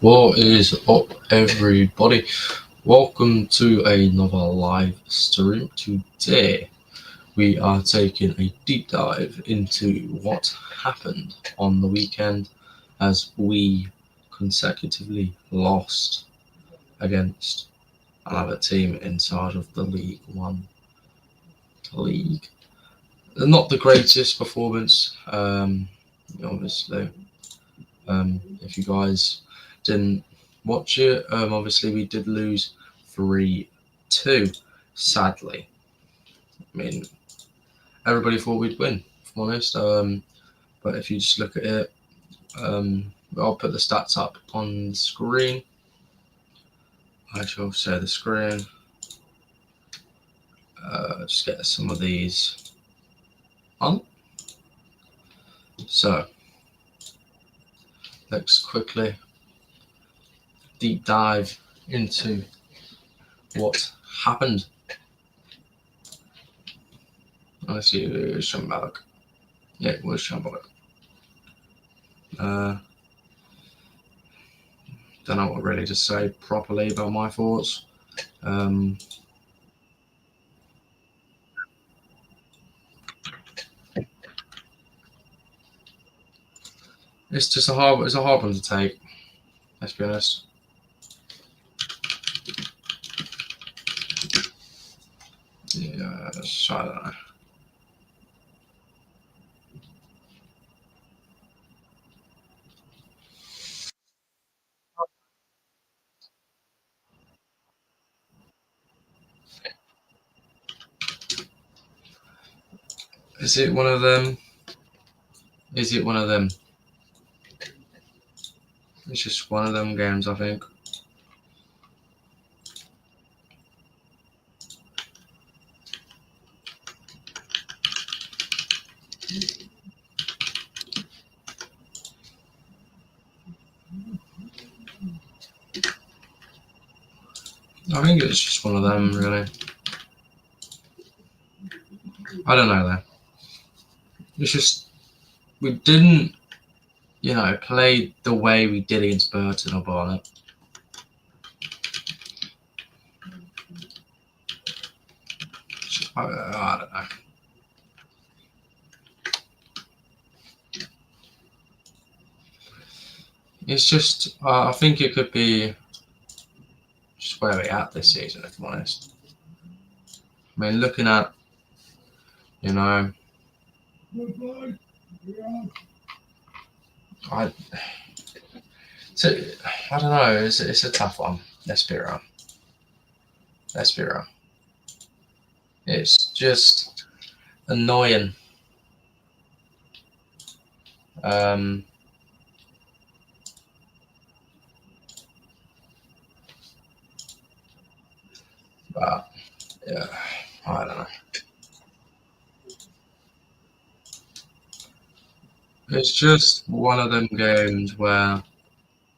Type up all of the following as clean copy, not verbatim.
What is up, everybody? Welcome to another live stream. Today, we are taking a deep dive into what happened on the weekend as we consecutively lost against another team inside of the League One league. Not the greatest performance, obviously. If you guys didn't watch it, obviously we did lose 3-2, sadly. I mean, everybody thought we'd win, if I'm honest. But if you just look at it, I'll put the stats up on the screen. I shall share the screen. Just get some of these on. So, let's quickly deep dive into what happened. Let's see, it was Shambolick. Yeah, it was Shambolick. Don't know what really to say properly about my thoughts. It's just a hard one to take. Let's be honest. Yeah, I don't know. Is it one of them? Is it one of them? It's just one of them games, I think. I think it's just one of them, really. I don't know, though. It's just, we didn't, play the way we did against Burton or Barnet. I don't know. It's just, I think it could be just where we're at this season, if I'm honest. I mean, looking at, I don't know. It's a tough one. Let's be real. It's just annoying. But yeah, I don't know. It's just one of them games where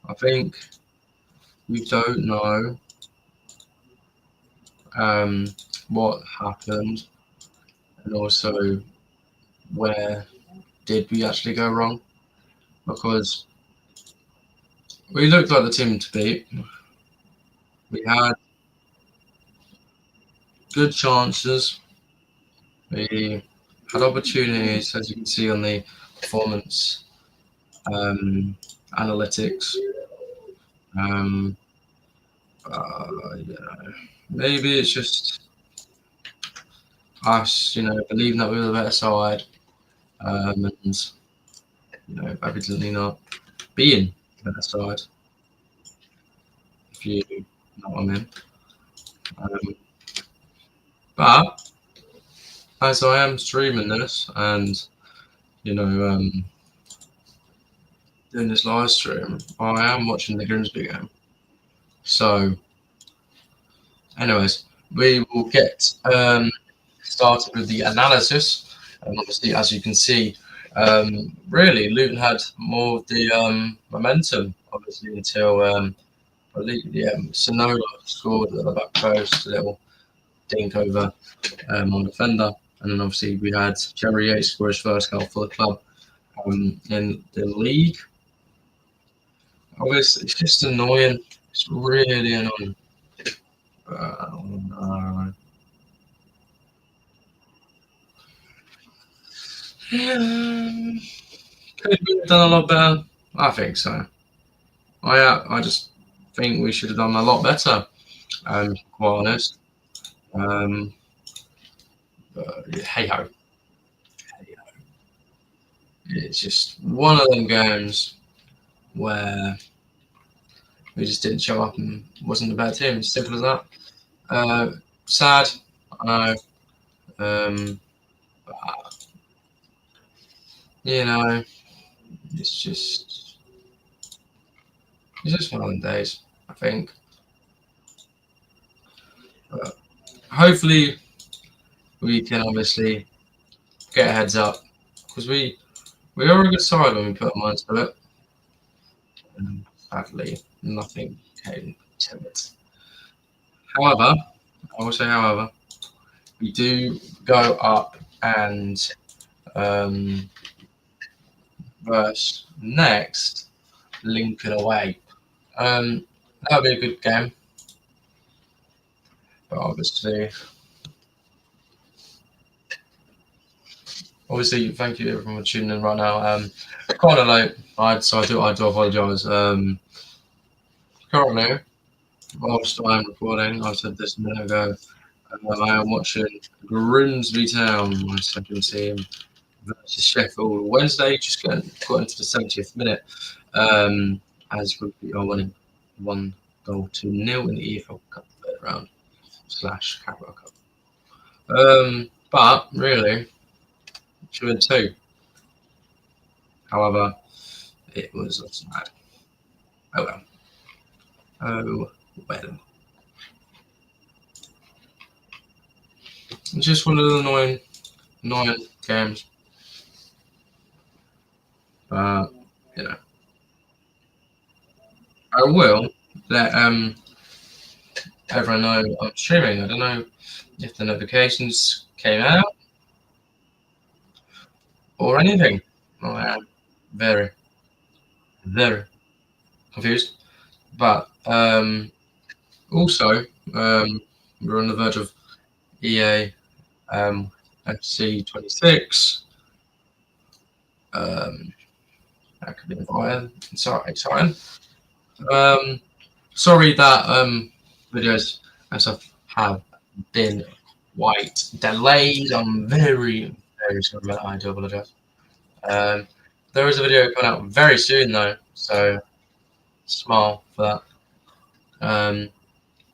I think we don't know what happened, and also where did we actually go wrong, because we looked like the team to beat. We had good chances. We had opportunities, as you can see on the performance analytics. Maybe it's just us, believing that we were the better side, and evidently not being the better side. If you know what I mean. But as I am streaming this and doing this live stream, I am watching the Grimsby game. So, anyways, we will get started with the analysis. And obviously, as you can see, really, Luton had more of the momentum, obviously, until Sonola scored at the back post, a little dink over our defender. And then obviously we had Jerry Yates score his first goal for the club in the league. Obviously, it's just annoying. It's really annoying. No. Yeah, could we have done a lot better? I think so. I just think we should have done a lot better. Quite honest. Um, hey ho, it's just one of them games where we just didn't show up and wasn't a bad team. It's simple as that. Uh, Sad, I know. Um, you know, it's just one of them days. I think. But hopefully we can obviously get a heads up because we are a good side when we put our minds to it. Sadly, nothing came to it. However, I will say, however, we do go up and um, verse next Lincoln away. That'll be a good game, but obviously, thank you everyone for tuning in right now. Kind of late, I do apologise. Currently, whilst I'm recording, I said this a minute ago. I am watching Grimsby Town, my second team, versus Sheffield Wednesday. Just got into the 70th minute. As we are winning 1-0 in the EFL Cup third round / Carabao Cup. But really, should have been two. However, it was offside. Oh well. Oh well. It's just one of the annoying games. But you know, I will let everyone know I'm streaming. I don't know if the notifications came out or anything. I am very, very confused. But also, we're on the verge of EA FC 26. That could be exciting. Um, Sorry that videos and stuff have been quite delayed. I'm very, very sorry about that. I do apologise. Um, there is a video coming out very soon though, so smile for that.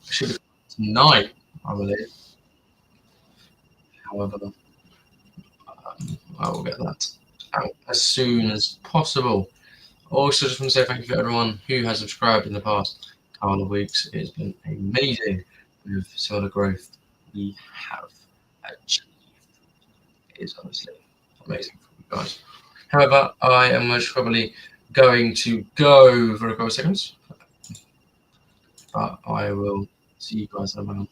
Should be tonight, I believe. However, I will get that out as soon as possible. Also, just want to say thank you for everyone who has subscribed in the past couple of weeks. It's been amazing with some of the growth we have achieved. It is honestly amazing for you guys. However, I am most probably going to go for a couple of seconds, but I will see you guys in a moment.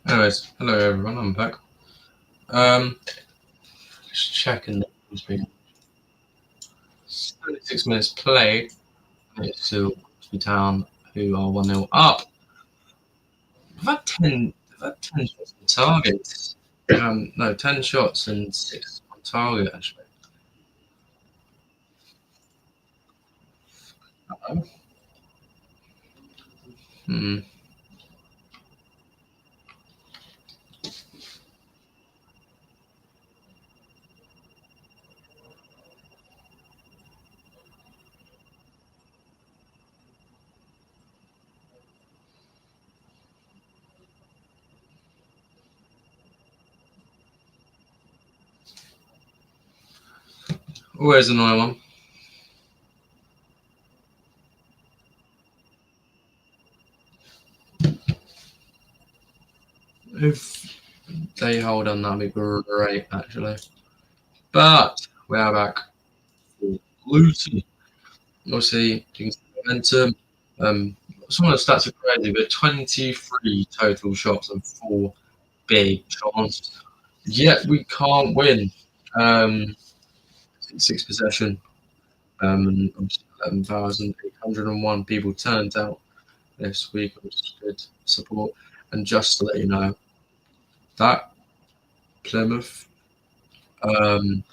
Anyways, hello everyone, I'm back. Um, just checking that it's been 36 minutes played. It's still Crosby Town, who are 1-0 up. I've had 10 shots on target. No, 10 shots and 6 on target actually. Hmm. Always another one. If they hold on, that'd be great actually. But we are back for Luton. Obviously, you can see momentum. Um, some of the stats are crazy. But 23 total shots and 4 big chances. Yet we can't win. 6 possession. And 11,801 people turned out this week, which is good support. And just to let you know, that Plymouth um,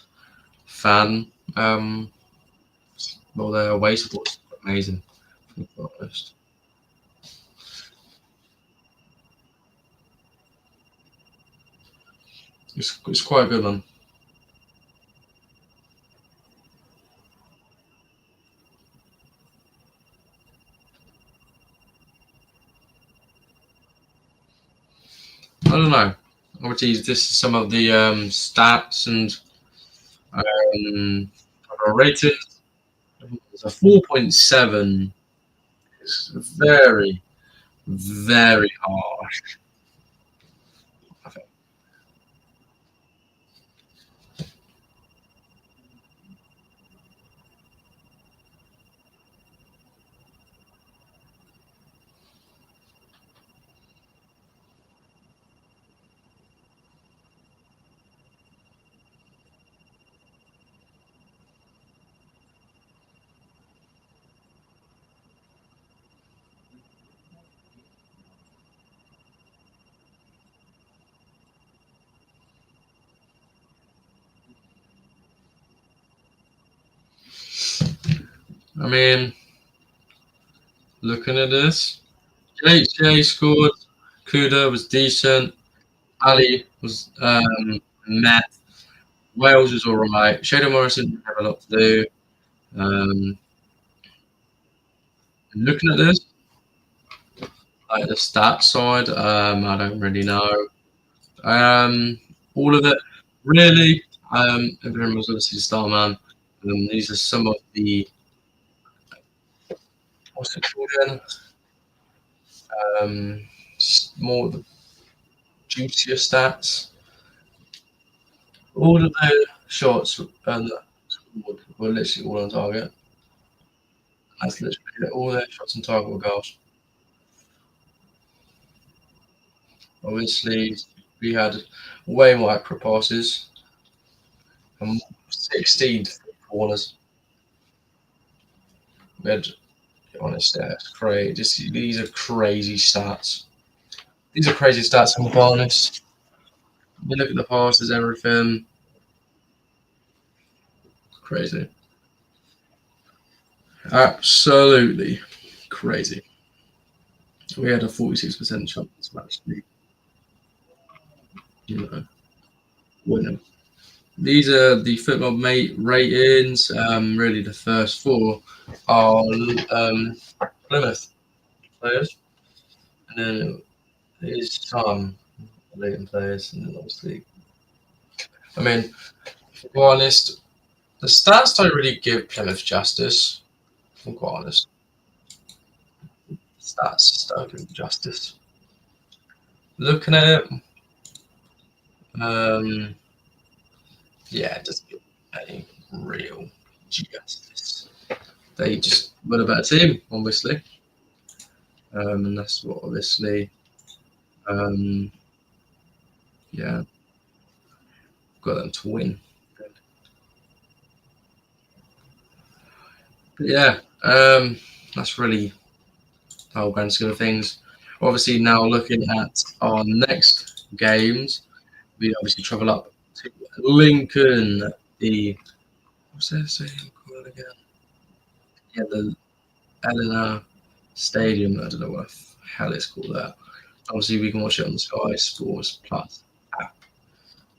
fan, well, their away support's amazing, to be quite honest. It's quite a good one. I don't know. Obviously, this is some of the stats and our rating. It's a 4.7. It's very, very harsh. I think. I mean, looking at this, HJ scored. Kuda was decent. Ali was met. Wales was all right. Shadow Morrison didn't have a lot to do. Um, looking at this, like the stats side, I don't really know. All of it, really. Everyone was obviously the star man. These are some of the what's it called again? More the juicier stats. All of the shots and were literally all on target. That's literally all their shots on target were goals. Obviously, we had way more accurate passes and 16 corners. We had, honestly, that's crazy. These are crazy stats. These are crazy stats, I'm honest. You look at the passes, everything. Crazy. Absolutely crazy. We had a 46% chance of actually, you know, winning. These are the football mate ratings. Really, the first 4 are Plymouth players, and then there's some Luton players, and then obviously, I mean, to be honest, the stats don't really give Plymouth justice. If I'm quite honest, stats just don't give them justice. Looking at it, um, yeah, it doesn't give any real justice. They just were a better team, obviously, and that's what obviously. Um, Yeah, got them to win. But yeah, that's really the whole grand scheme of things. Obviously, now looking at our next games, we obviously travel up to Lincoln, the what's that stadium called again? Yeah, the Eleanor Stadium. I don't know what the hell it's called that. Obviously, we can watch it on the Sky Sports Plus app.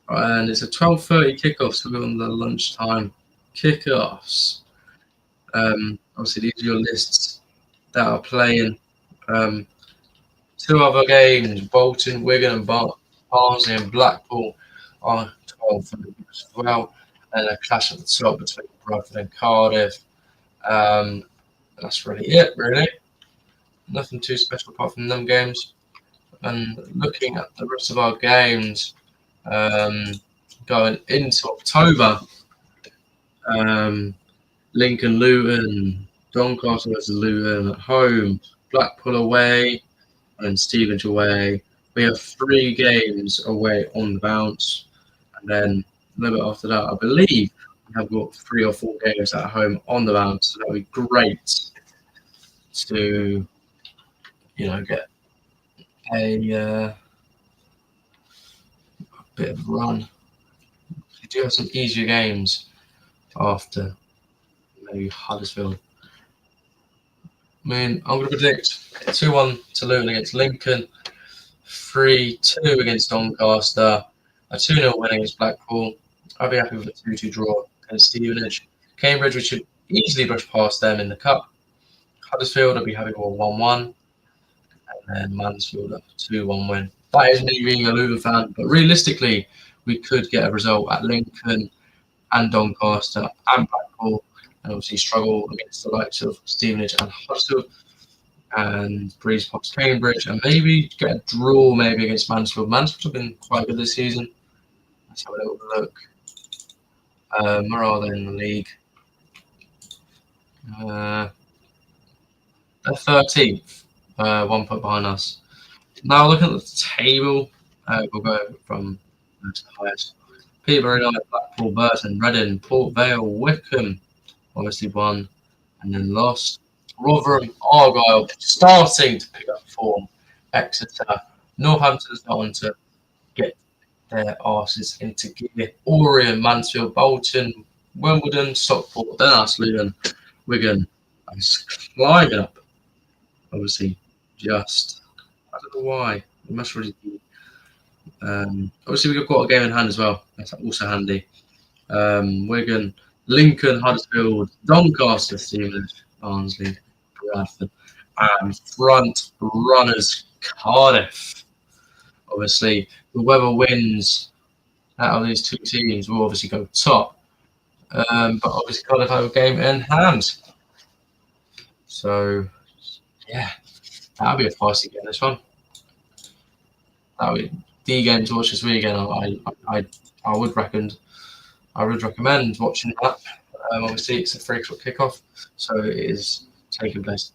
And it's a 12:30 kickoff, so we're on the lunchtime kickoffs. Obviously, these are your lists that are playing. Um, Two other games, Bolton, Wigan, and Barnsley and Blackpool are 12:30 as well. And a clash at the top between Bradford and Cardiff. Um, that's really it, really. Nothing too special apart from them games. And looking at the rest of our games, um, going into October, um, Lincoln, Luton, Doncaster versus Luton at home, Blackpool away, and Stevenage away. We have 3 games away on the bounce, and then a little bit after that, I believe we have got 3 or 4 games at home on the bounce. So that would be great to, get a bit of a run. We do have some easier games after maybe Huddersfield. I mean, I'm going to predict 2-1 to Luton against Lincoln, 3-2 against Doncaster, a 2-0 win against Blackpool. I'll be happy with a 2-2 draw against Stevenage. Cambridge, we should easily brush past them in the Cup. Huddersfield, I'll be happy with a 1-1. And then Mansfield, a 2-1 win. That is me being a Luton fan, but realistically, we could get a result at Lincoln and Doncaster and Blackpool, and obviously struggle against the likes of Stevenage and Huddersfield, and breeze past Cambridge, and maybe get a draw maybe against Mansfield. Mansfield have been quite good this season. Let's have a little look. Where are they in the league? They're 13th, 1 point behind us. Now looking at the table, we'll go from to the highest. Peterborough United, Blackpool, Burton, Reading, Port Vale, Wickham, obviously won and then lost. Rotherham, Argyle starting to pick up form. Exeter, Northampton starting to get their arses into gear. Orient, Mansfield, Bolton, Wimbledon, Stockport, then us, Luton, Wigan, and climbing up. Obviously, I don't know why. It must really be. Obviously, we've got a game in hand as well. That's also handy. Wigan, Lincoln, Huddersfield, Doncaster, Stevenage, Barnsley, Bradford, and front runners Cardiff. Obviously, whoever wins out of these 2 teams will obviously go top. But obviously, Cardiff have a game in hand. So, yeah, that'll be a feisty game, this one. That'll be the game to watch this weekend. I would recommend watching that. Obviously, it's a 3 o'clock kickoff, so it is taking place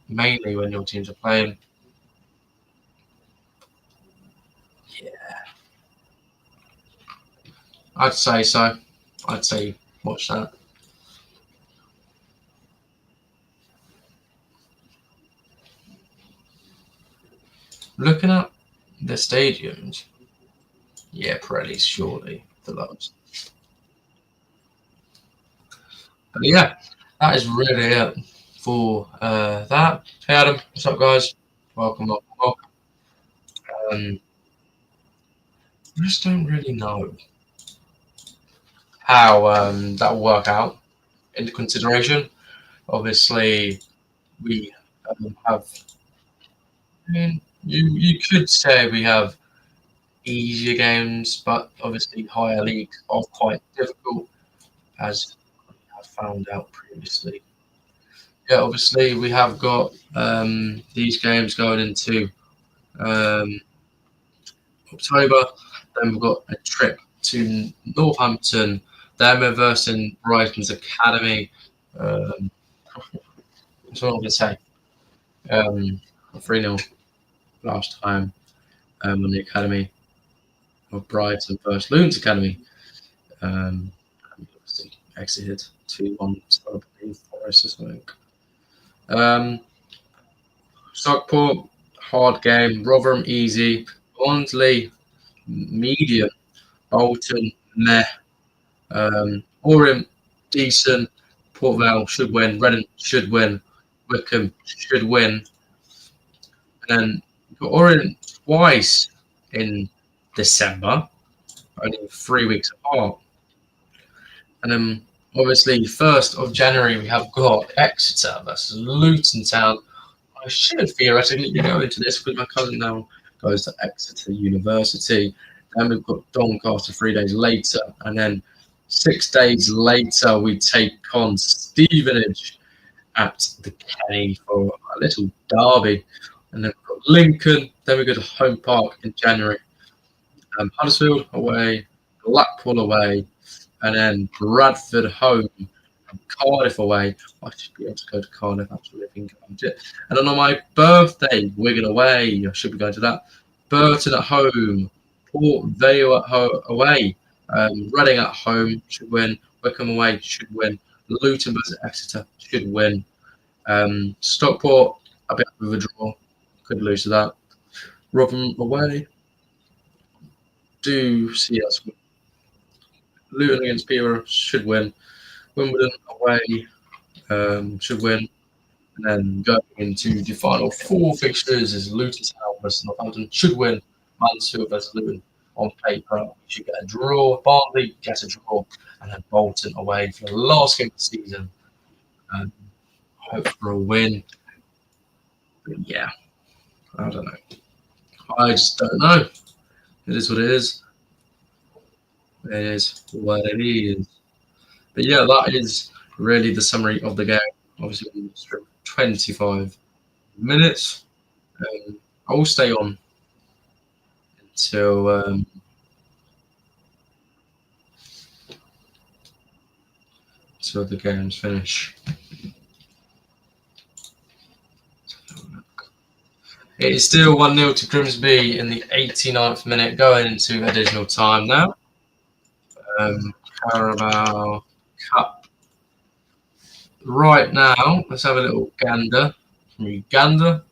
mainly when your teams are playing. Yeah, I'd say so. I'd say watch that. Looking at the stadiums, yeah, Pirelli's surely the lowest. But yeah, that is really it for that. Hey Adam, what's up, guys? Welcome. I just don't really know how that will work out into consideration. Obviously, we have. I mean, you could say we have easier games, but obviously higher leagues are quite difficult, as I found out previously. Yeah, obviously we have got these games going into um, October. Then we've got a trip to Northampton. Then we're versing Brighton's Academy. Um, that's what I'm going to say. 3-0 last time on the Academy. of Brighton versus Luton Academy. Obviously exited 2-1 Forest or something. Stockport, hard game. Rotherham, easy. Barnsley, medium. Bolton, meh. Orient, decent. Port Vale should win. Reading should win. Wickham should win. And then you've got Orient twice in December, only 3 weeks apart. And then obviously 1st of January we have got Exeter versus Luton Town. I should theoretically be going to this because my cousin now goes to Exeter University. Then we've got Doncaster 3 days later, and then 6 days later we take on Stevenage at the Kenny for a little derby. And then we've got Lincoln. Then we go to Home Park in January. Huddersfield away, Blackpool away, and then Bradford home, and Cardiff away. I should be able to go to Cardiff actually, I think about it. And then on my birthday, Wigan away. I should be going to that. Burton at home, Port Vale away, Reading at home should win. Wickham away should win. Luton versus Exeter should win. Stockport a bit of a draw, could lose to that. Rotherham away. Do see us win. Luton against Peterborough should win. Wimbledon away should win. And then going into the final 4 fixtures is Luton Town versus Northampton should win. Mansfield versus Luton on paper we should get a draw. Barnsley gets a draw, and then Bolton away for the last game of the season. Hope for a win. But yeah, I don't know. I just don't know. It is what it is. It is what it is. But yeah, that is really the summary of the game. Obviously, 25 minutes. I will stay on until the games finish. It is still 1-0 to Grimsby in the 89th minute, going into additional time now. Carabao Cup. Right now, let's have a little gander from Uganda.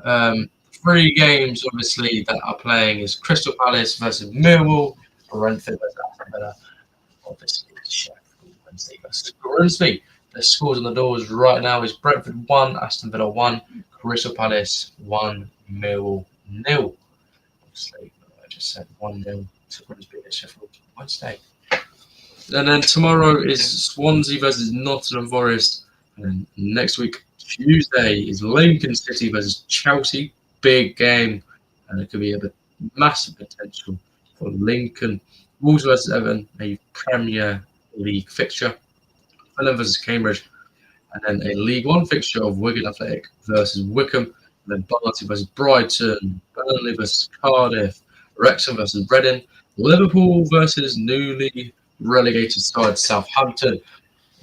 3 games, obviously, that are playing is Crystal Palace versus Millwall, Brentford versus Aston Villa, obviously Sheffield Wednesday versus Grimsby. The scores on the doors right now is Brentford 1, Aston Villa 1, Crystal Palace 1, Millwall 0. Obviously, I just said 1-0 to Grimsby at Sheffield Wednesday. And then tomorrow is Swansea versus Nottingham Forest. And then next week, Tuesday, is Lincoln City versus Chelsea. Big game. And it could be a massive potential for Lincoln. Wolves versus Everton, a Premier League fixture. Fulham versus Cambridge. And then a League One fixture of Wigan Athletic versus Wickham. And then Barnsley versus Brighton. Burnley versus Cardiff. Wrexham versus Reading. Liverpool versus newly relegated side Southampton,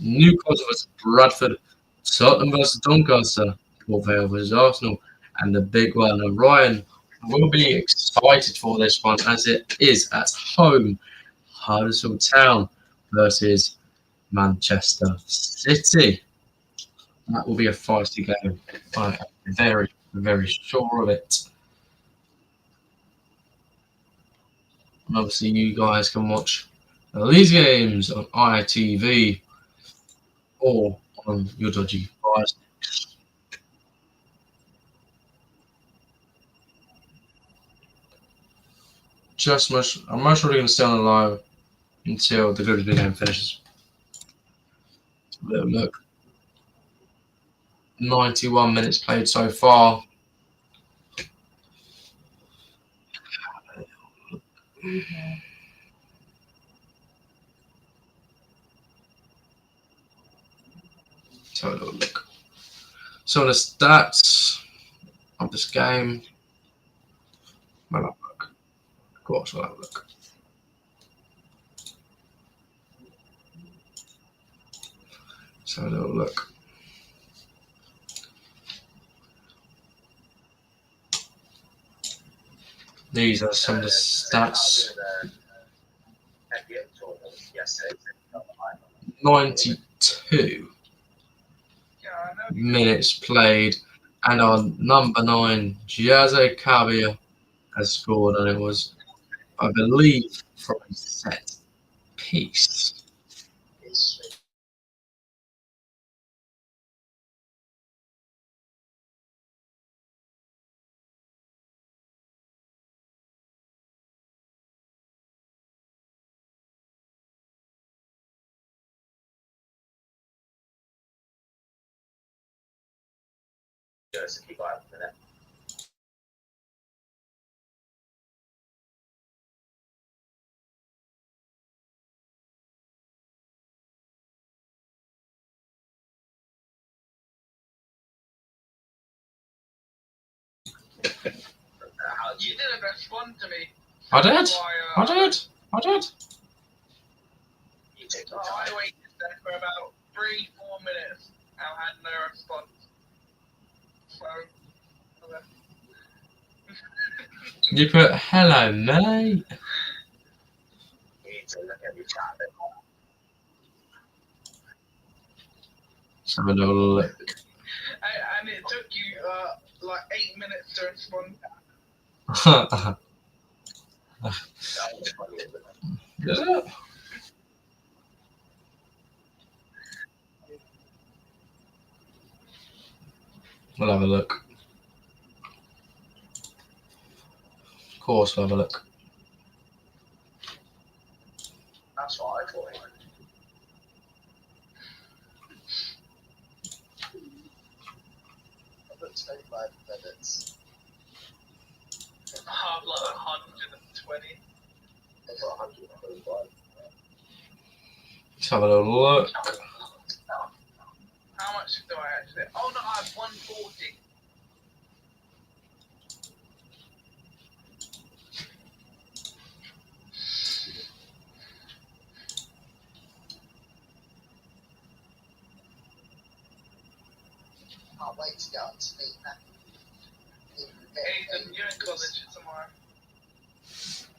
Newcastle versus Bradford, Tottenham versus Doncaster, Port Vale versus Arsenal, and the big one. And Ryan will be excited for this one as it is at home. Huddersfield Town versus Manchester City. That will be a feisty game. I am very, very sure of it. And obviously, you guys can watch these games on ITV or on your dodgy Fire Sticks. I'm most probably going to stay on the live until the Grimsby game finishes. Look, 91 minutes played so far. Let's have a little look. So the stats of this game. We'll have a look. Of course, we'll have a look. Let's have a little look. These are some of the stats. 92 minutes played, and our number 9, Jose Cabia, has scored, and it was, I believe, from a set piece. You didn't respond to me. I did. I did. I did. I waited there for about 3-4 minutes and had no response. So, You put hello, mate. Let's have a little look. and it took you like 8 minutes to respond. Is it? We'll have a look. Of course, we'll have a look. That's what I thought. I've got 25 minutes. I've like 120. I've got 125. Let's have a little look. How much do I actually? Oh no, I have 140. Can't wait to go out to meet that. Aidan, you're in college tomorrow.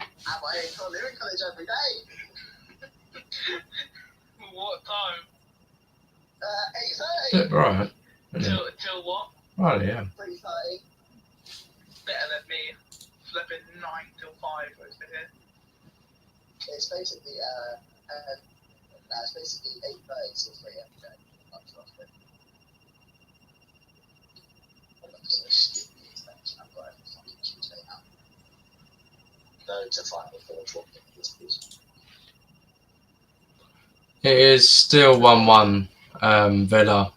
Am I in college? You're in college every day. What time? 8:30. Right. Till what? Right, yeah. 3:30. Better than me. Flipping 9 till 5 over here. It's basically it's basically 8:30 till 3 every day. No to final four. It is still 1-1 Villa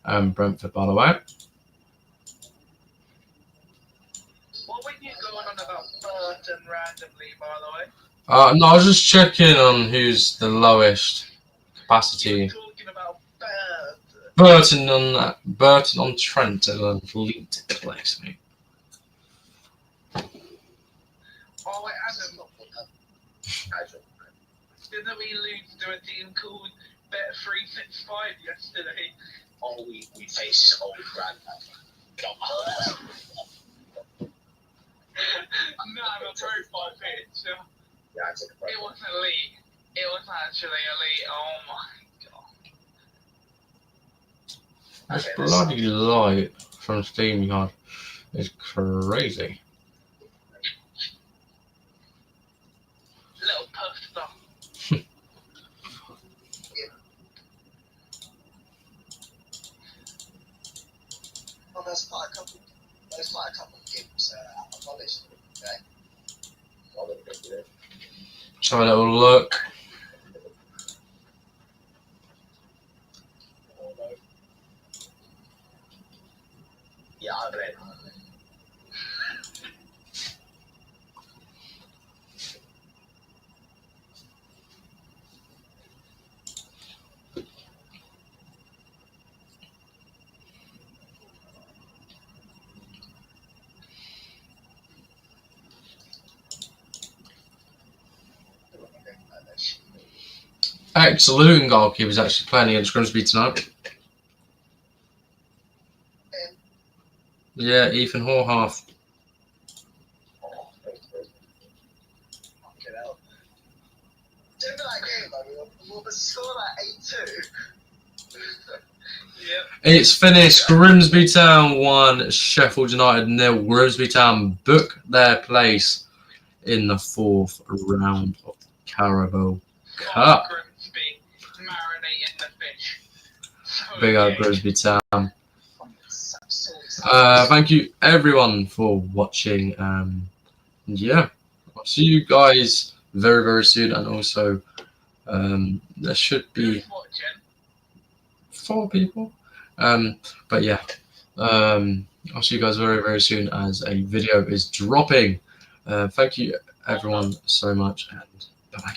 Brentford, by the way. What were you going on about Burton randomly, by the way? No, I was just checking on who's the lowest capacity. You were talking about Burton. Burton on Trent at an elite place, mate. Oh wait, Adam. Didn't we lose to a team called Bet365 yesterday? Oh, we faced old grandpa. No, the profile picture. Yeah, it was elite. It was actually elite. Oh my god. This bloody light from SteamYard is crazy. Little poster. Well, there's quite a couple of games at my college today. Let's have a little look. Yeah, I bet. Ex-Luton goalkeeper is actually playing against Grimsby tonight. Yeah, Ethan Horhalf. Remember that game, like, we'll score like 8-2. Yep. It's finished. Grimsby Town 1, Sheffield United 0. Grimsby Town book their place in the 4th round of the Carabao Cup. Grimsby, marinating the fish. So Big up yeah. Grimsby Town. Thank you everyone for watching. Yeah, I'll see you guys very, very soon. And also, there should be 4 people. But yeah, I'll see you guys very, very soon as a video is dropping. Thank you everyone so much, and bye bye.